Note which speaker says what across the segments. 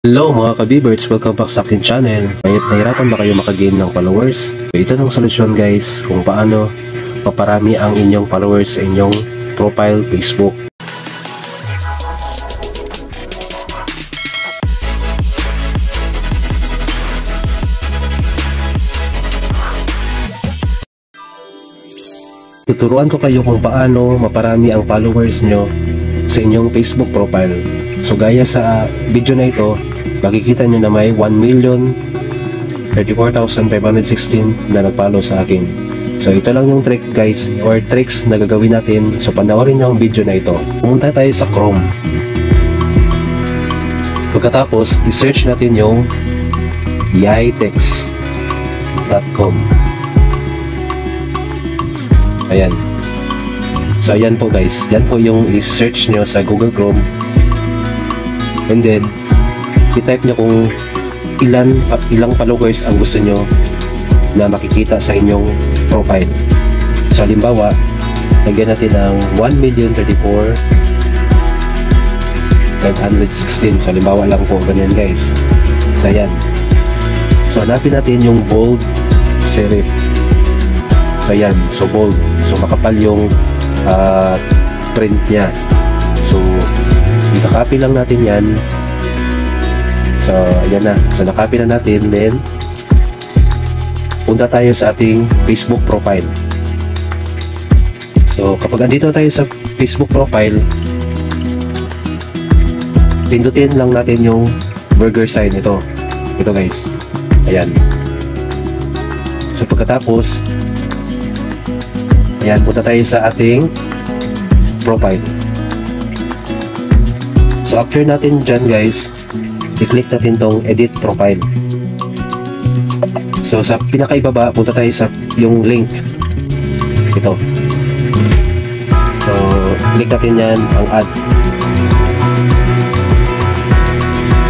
Speaker 1: Hello mga ka-Bibirds, welcome back sa aking channel. Nahirapan ba kayo makagain ng followers? So ito ng solusyon guys kung paano paparami ang inyong followers sa inyong profile Facebook. Tuturuan ko kayo kung paano maparami ang followers nyo sa inyong Facebook profile. So gaya sa video na ito, makikita nyo na may 1,034,516 na nag-follow sa akin. So ito lang yung trick guys, or tricks na gagawin natin. So panoorin nyo ang video na ito. Pumunta tayo sa Chrome. Pagkatapos, i-search natin yung yaitex.com. Ayan. So ayan po guys, yan po yung i-search nyo sa Google Chrome. And then i-type nyo kung ilang followers ang gusto nyo na makikita sa inyong profile. So halimbawa, lagyan natin ng 1,034,516. So halimbawa lang po, ganyan guys. So ayan. So hanapin natin yung bold serif. So ayan, so bold. So makapal yung print nya. So i-copy lang natin yan. So ayan na. So na-copy na natin. Then punta tayo sa ating Facebook profile. So kapag andito tayo sa Facebook profile, pindutin lang natin yung burger sign. Ito guys. Ayan. So pagkatapos, ayan, punta tayo sa ating profile. So after natin dyan guys, i-click natin tong edit profile. So sa pinakaibaba, punta tayo sa yung link. Ito. So click natin yan, ang add.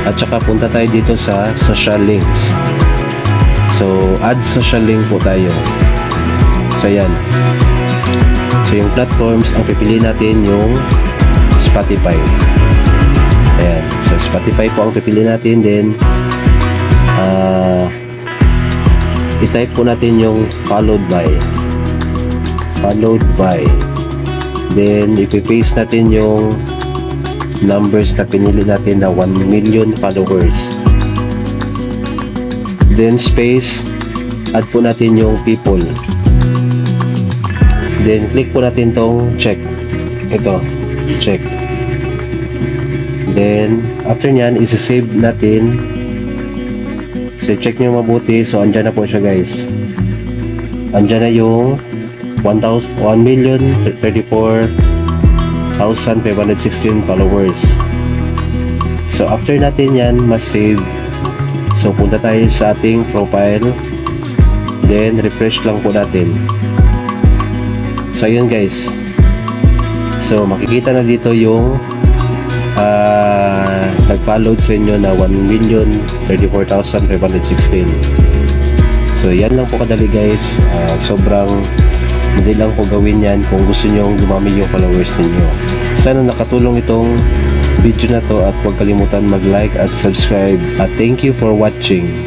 Speaker 1: At saka punta tayo dito sa social links. So add social link po tayo. So ayan. So yung platforms, ang pipiliin natin yung Spotify. Ayan. So Spotify po ang pipiliin natin. Then i-type po natin yung followed by. Then ipipaste natin yung numbers na pinili natin na 1 million followers. Then space, add po natin yung people. Then click po natin tong check. Ito, check. Then after nyan, isi-save natin. So check nyo mabuti. So andyan na po siya guys. Andyan na yung 1,034,516 followers. So after natin yan ma-save, so punta tayo sa ating profile. Then refresh lang po natin. So yun guys. So makikita na dito yung nag-follow sa inyo na 1,034,516. So yan lang po kadali guys. Sobrang hindi lang po gawin yan kung gusto nyo dumami yung followers ninyo. Sana nakatulong itong video na to, at huwag kalimutan mag-like at subscribe. At thank you for watching.